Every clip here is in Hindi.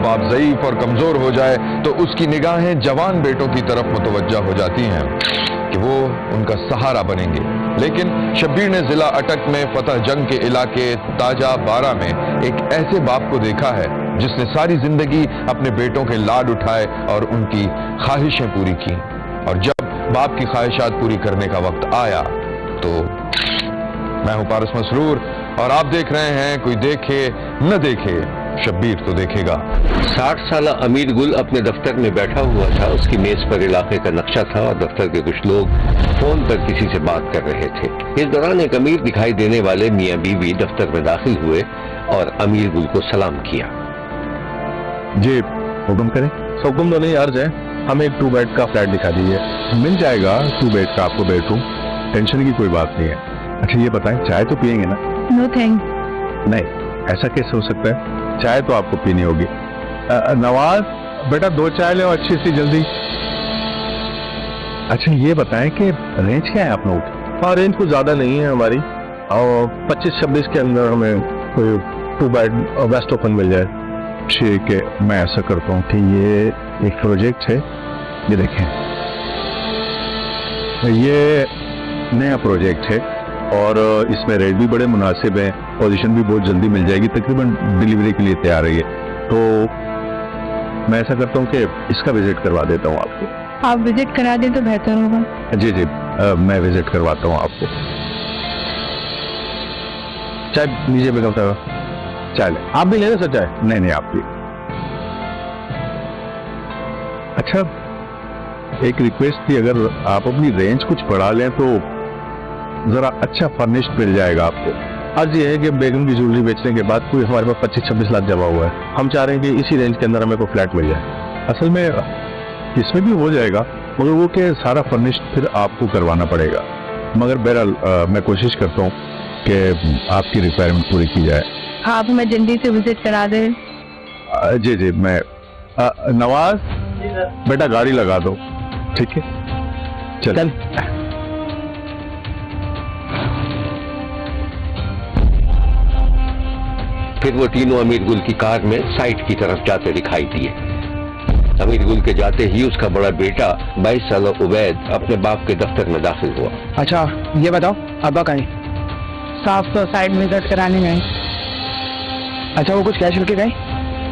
बाप ज़ईफ और कमजोर हो जाए तो उसकी निगाहें जवान बेटों की तरफ मुतवज्जा हो जाती हैं कि वो उनका सहारा बनेंगे। लेकिन शब्बीर ने जिला अटक में फतह जंग के इलाके ताजा बारा में एक ऐसे बाप को देखा है जिसने सारी जिंदगी अपने बेटों के लाड उठाए और उनकी ख्वाहिशें पूरी की, और जब बाप की ख्वाहिशात पूरी करने का वक्त आया तो मैं हूं पारस मसरूर और आप देख रहे हैं कोई देखे न देखे शब्बीर तो देखेगा। 60 साल अमीर गुल अपने दफ्तर में बैठा हुआ था। उसकी मेज पर इलाके का नक्शा था और दफ्तर के कुछ लोग फोन पर किसी से बात कर रहे थे। इस दौरान एक अमीर दिखाई देने वाले मियां बीवी दफ्तर में दाखिल हुए और अमीर गुल को सलाम किया। जी हुक्म करें। हुक्म तो नहीं, अर्ज है, हमें एक 2 बेड का फ्लैट दिखा दीजिए। मिल जाएगा 2 बेड का आपको बेडरूम, टेंशन की कोई बात नहीं है। अच्छा ये बताएं, चाय तो पियेंगे ना? No thank. नहीं, ऐसा कैसे हो सकता है? चाय तो आपको पीनी होगी। नवाज बेटा 2 चाय ले अच्छी सी जल्दी। अच्छा ये बताएं कि रेंज क्या है आप लोगों की? हाँ, रेंज कुछ ज्यादा नहीं है हमारी, और 25-26 के अंदर हमें कोई 2 बेड वेस्ट ओपन मिल जाए। ठीक है, मैं ऐसा करता हूँ कि ये एक प्रोजेक्ट है, ये देखें, ये नया प्रोजेक्ट है और इसमें रेट भी बड़े मुनासिब हैं, पोजीशन भी बहुत जल्दी मिल जाएगी, तकरीबन डिलीवरी के लिए तैयार है ये। तो मैं ऐसा करता हूँ कि इसका विजिट करवा देता हूँ आपको। आप विजिट करा दें तो बेहतर होगा। जी जी, मैं विजिट करवाता हूँ आपको। चाय लीजिए बेगम साहब, चाय ले। आप भी लेना सर चाय? नहीं नहीं, आप भी। अच्छा एक रिक्वेस्ट थी, अगर आप अपनी रेंज कुछ बढ़ा लें तो जरा अच्छा फर्निश्ड मिल जाएगा आपको। अर्ज ये है कि बेगम की ज्वेलरी बेचने के बाद कोई हमारे पास 25-26 लाख जमा हुआ है, हम चाह रहे हैं कि इसी रेंज के अंदर हमें कोई फ्लैट मिल जाए। असल में इसमें भी हो जाएगा, मगर वो कि सारा फर्निश्ड फिर आपको करवाना पड़ेगा। मगर बहरहाल मैं कोशिश करता हूँ कि आपकी रिक्वायरमेंट पूरी की जाए। आप हमें जल्दी से विजिट करा दें। जी जी, मैं नवाज बेटा गाड़ी लगा दो, ठीक है? चल। फिर वो तीनों अमीर गुल की कार में साइट की तरफ जाते दिखाई दिए। अमीर गुल के जाते ही उसका बड़ा बेटा 22 साल उबैद अपने बाप के दफ्तर में दाखिल हुआ। अच्छा ये बताओ, अब्बा कहीं? साहब तो साइड विजिट कराने गए। अच्छा वो कुछ कैश लेके गए?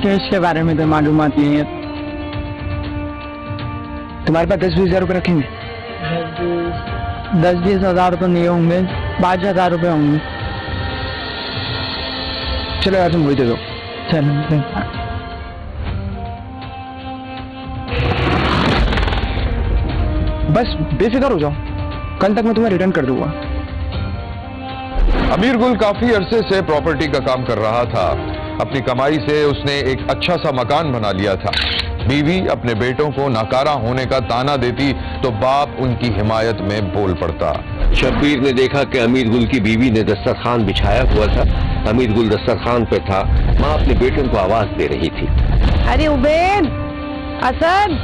केस के बारे में तो मालूमात नहीं है। तुम्हारे पास 10-20 हज़ार रुपये रखेंगे? 10-20 हज़ार तो नहीं होंगे, 5,000 रुपये होंगे। चलो यार तुम वही दे दो। चलो बस बेफिक्र हो जाओ, कल तक मैं तुम्हें रिटर्न कर दूंगा। अमीर गुल काफी अरसे से प्रॉपर्टी का काम कर रहा था। अपनी कमाई से उसने एक अच्छा सा मकान बना लिया था। बीवी अपने बेटों को नाकारा होने का ताना देती तो बाप उनकी हिमायत में बोल पड़ता। शब्बीर ने देखा कि अमीर गुल की बीवी ने दस्तरखान बिछाया हुआ था। अमीर गुल दस्तरखान पे था, माँ अपने बेटों को आवाज दे रही थी। अरे उबैद, असद,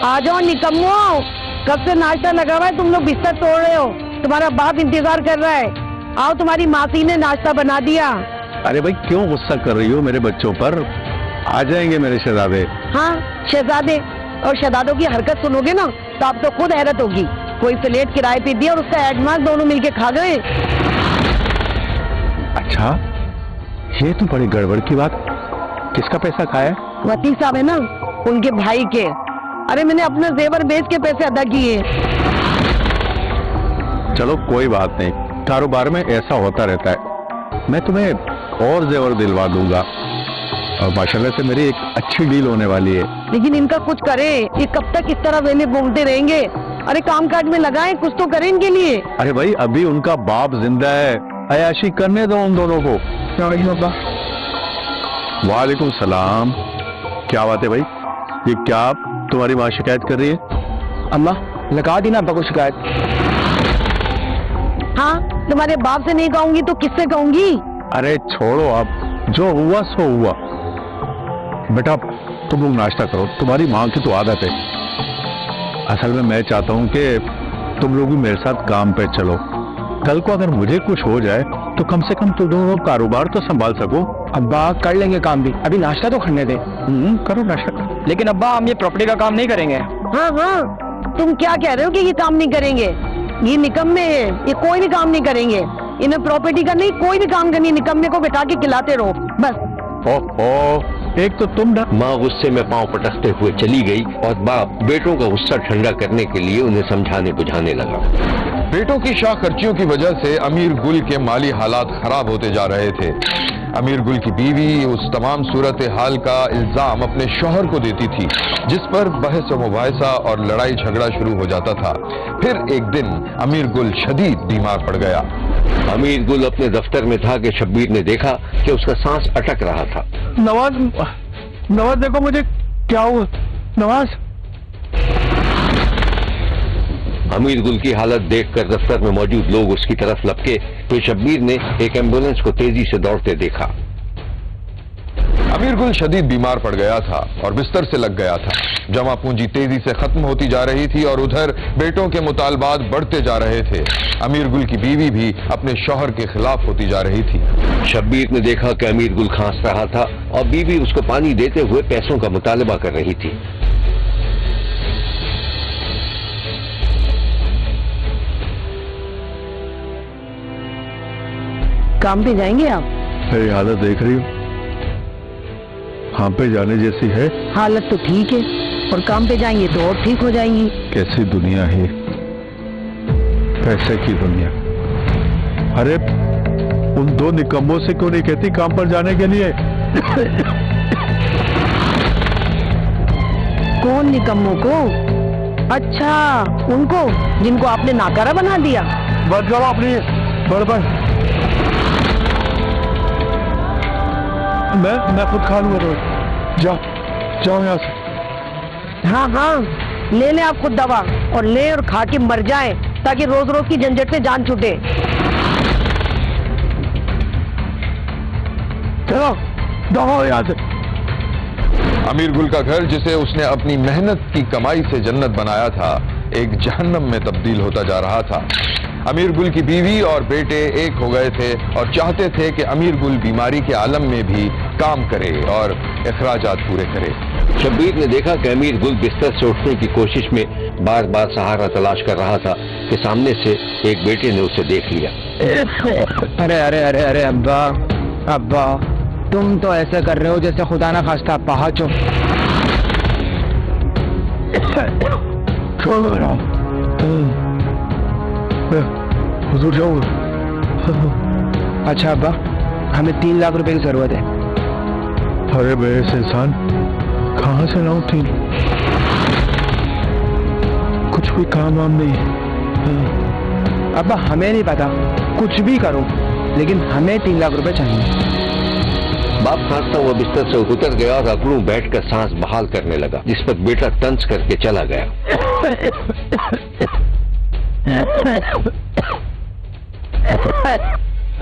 आ जाओ निकम्मो, कब से नाश्ता लगा हुआ है, तुम लोग बिस्तर तोड़ रहे हो, तुम्हारा बाप इंतजार कर रहा है। आओ, तुम्हारी मासी ने नाश्ता बना दिया। अरे भाई क्यों गुस्सा कर रही हो मेरे बच्चों पर? आ जाएंगे मेरे शहजादे। हाँ शहजादे, और शहजादों की हरकत सुनोगे ना तो आप तो खुद हैरत होगी। कोई फ्लैट किराए पे दिया और उसका एडवांस दोनों मिलके खा गए। अच्छा ये तो बड़ी गड़बड़ की बात। किसका पैसा खाया? वती साहब है ना, उनके भाई के। अरे मैंने अपना जेवर बेच के पैसे अदा किए। चलो कोई बात नहीं, कारोबार में ऐसा होता रहता है। मैं तुम्हें और जेवर दिलवा दूंगा और माशाल्लाह से मेरी एक अच्छी डील होने वाली है। लेकिन इनका कुछ करे, ये कब तक इस तरह वेले घूमते रहेंगे? अरे काम काज में लगाएं, कुछ तो करें इनके लिए। अरे भाई अभी उनका बाप जिंदा है, अयाशी करने दो उन दोनों को। वालेकुम सलाम। क्या बात है भाई, ये क्या तुम्हारी माँ शिकायत कर रही है? अम्मा लगा दी ना अब्बा को शिकायत। हाँ, तुम्हारे बाप से नहीं कहूंगी तो किससे कहूंगी? अरे छोड़ो, आप जो हुआ सो हुआ। बेटा तुम लोग नाश्ता करो, तुम्हारी माँ की तो आदत है। असल में मैं चाहता हूँ कि तुम लोग भी मेरे साथ काम पे चलो। कल को अगर मुझे कुछ हो जाए तो कम से कम तुम दोनों कारोबार तो संभाल सको। अब्बा कर लेंगे काम भी, अभी नाश्ता तो करने दे। करो नाश्ता। लेकिन अब्बा हम ये प्रॉपर्टी का काम नहीं करेंगे। हाँ हाँ, तुम क्या कह रहे हो कि ये काम नहीं करेंगे? ये निकम्मे हैं, ये कोई भी काम नहीं करेंगे। इन्हें प्रॉपर्टी का नहीं, कोई भी काम करनी, निकम्मे को बिठा के खिलाते रहो बस। ओहो, एक तो तुम ना माँ गुस्से में पांव पटकते हुए चली गई और बाप बेटों का गुस्सा ठंडा करने के लिए उन्हें समझाने बुझाने लगा। बेटों की शाह खर्चियों की वजह से अमीर गुल के माली हालात खराब होते जा रहे थे। अमीर गुल की बीवी उस तमाम सूरत हाल का इल्जाम अपने शौहर को देती थी, जिस पर बहस व मुबाहिसा और लड़ाई झगड़ा शुरू हो जाता था। फिर एक दिन अमीर गुल शदीद बीमार पड़ गया। अमीर गुल अपने दफ्तर में था कि शब्बीर ने देखा कि उसका सांस अटक रहा था। नवाज, नवाज देखो मुझे क्या हुआ। नवाज, अमीर गुल की हालत देखकर दफ्तर में मौजूद लोग उसकी तरफ लपके तो शब्बीर ने एक एम्बुलेंस को तेजी से दौड़ते देखा। अमीर गुल शदीद बीमार पड़ गया था और बिस्तर से लग गया था। जमा पूंजी तेजी से खत्म होती जा रही थी और उधर बेटों के मुतालबात बढ़ते जा रहे थे। अमीर गुल की बीवी भी अपने शौहर के खिलाफ होती जा रही थी। शब्बीर ने देखा कि अमीर गुल खांस रहा था और बीवी उसको पानी देते हुए पैसों का मुतालबा कर रही थी। काम पे जाएंगे आप? मेरी हालत देख रही हो, काम पे जाने जैसी है। हालत तो ठीक है और काम पे जाएंगे तो और ठीक हो जाएंगी। कैसी दुनिया है, पैसे की दुनिया। अरे उन दो निकम्मों से क्यों नहीं कहती काम पर जाने के लिए? कौन निकम्मों को? अच्छा, उनको जिनको आपने नाकारा बना दिया। बस जाओ अपनी बड़बड़। मैं खुद खा लूंगा रोज। जाओ जाओ यहाँ से। हाँ हाँ, ले लें आप खुद दवा और ले और खा के मर जाएं ताकि रोज रोज की झंझट से जान छूटे। चलो दवा यहाँ से। अमीर गुल का घर, जिसे उसने अपनी मेहनत की कमाई से जन्नत बनाया था, एक जहन्नम में तब्दील होता जा रहा था। अमीर गुल की बीवी और बेटे एक हो गए थे और चाहते थे कि अमीर गुल बीमारी के आलम में भी काम करे और अखराजात पूरे करे। शब्बीर ने देखा कि अमीर गुल बिस्तर से उठने की कोशिश में बार बार सहारा तलाश कर रहा था कि सामने से एक बेटे ने उसे देख लिया। अरे अरे अरे अरे अब्बा, अब्बा तुम तो ऐसे कर रहे हो जैसे खुदा ना खास्ता पहाच हो। छोड़ो ना, हुजूर जाऊंगा। अच्छा अब्बा, हमें 3 लाख रुपए की जरूरत है। अरे बेस इंसान, कहाँ से लाऊं 3? कुछ भी काम वाम नहीं है। अब्बा हमें नहीं पता, कुछ भी करो लेकिन हमें 3 लाख रुपए चाहिए। बाप खांसता हुआ बिस्तर से उतर गया और अकड़ू बैठकर सांस बहाल करने लगा, जिस पर बेटा तंज करके चला गया।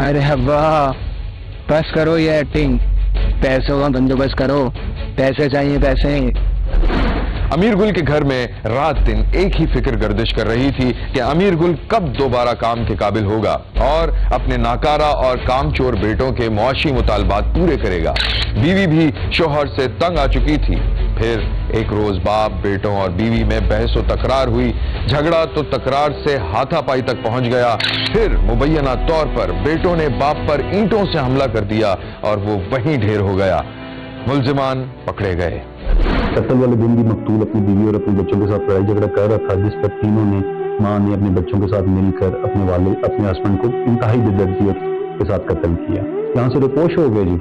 अरे अब्बा बस करो ये एक्टिंग, पैसों का बंदोबस्त करो, पैसे चाहिए पैसे। अमीर गुल के घर में रात दिन एक ही फिक्र गर्दिश कर रही थी कि अमीर गुल कब दोबारा काम के काबिल होगा और अपने नाकारा और कामचोर बेटों के मुआशी मुतालबात पूरे करेगा। बीवी भी शोहर से तंग आ चुकी थी। फिर एक रोज बाप, बेटों और बीवी में बहस व तकरार हुई। झगड़ा तो तकरार से हाथापाई तक पहुंच गया। फिर मुबैना तौर पर बेटों ने बाप पर ईंटों से हमला कर दिया और वो वहीं ढेर हो गया। मुल्जिमान पकड़े गए। कत्ल वाले दिन भी मकतूल अपनी बीवी और अपने बच्चों के साथ लड़ाई झगड़ा कर रहा था, जिस पर तीनों ने, माँ ने अपने बच्चों के साथ मिलकर अपने हस्बैंड को इंतहाई बेदर्दी के साथ कत्ल किया। यहाँ से रिपोर्ट हो गए जी,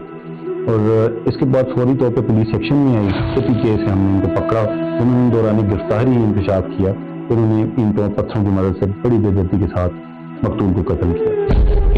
और इसके बाद फौरी तौर पर पुलिस एक्शन में आई। इसी केस से हमने उनको पकड़ा, उन्होंने दौरान गिरफ्तारी इंकशाफ किया, फिर उन्हें ईंटों पत्थरों की मदद से बड़ी बेदर्दी के साथ मकतूल को कत्ल किया।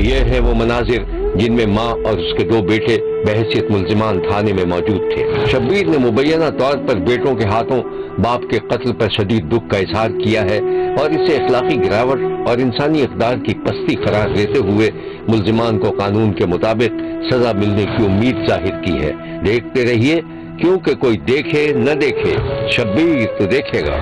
ये है वो मनाजिर जिनमें माँ और उसके 2 बेटे बहैसियत मुल्जिमान थाने में मौजूद थे। शब्बीर ने मुबैना तौर पर बेटों के हाथों बाप के कत्ल पर शदीद दुख का इजहार किया है और इसे अखलाकी गिरावट और इंसानी इक़दार की पस्ती करार देते हुए मुल्जिमान को कानून के मुताबिक सजा मिलने की उम्मीद जाहिर की है। देखते रहिए, क्योंकि कोई देखे न देखे, शब्बीर तो देखेगा।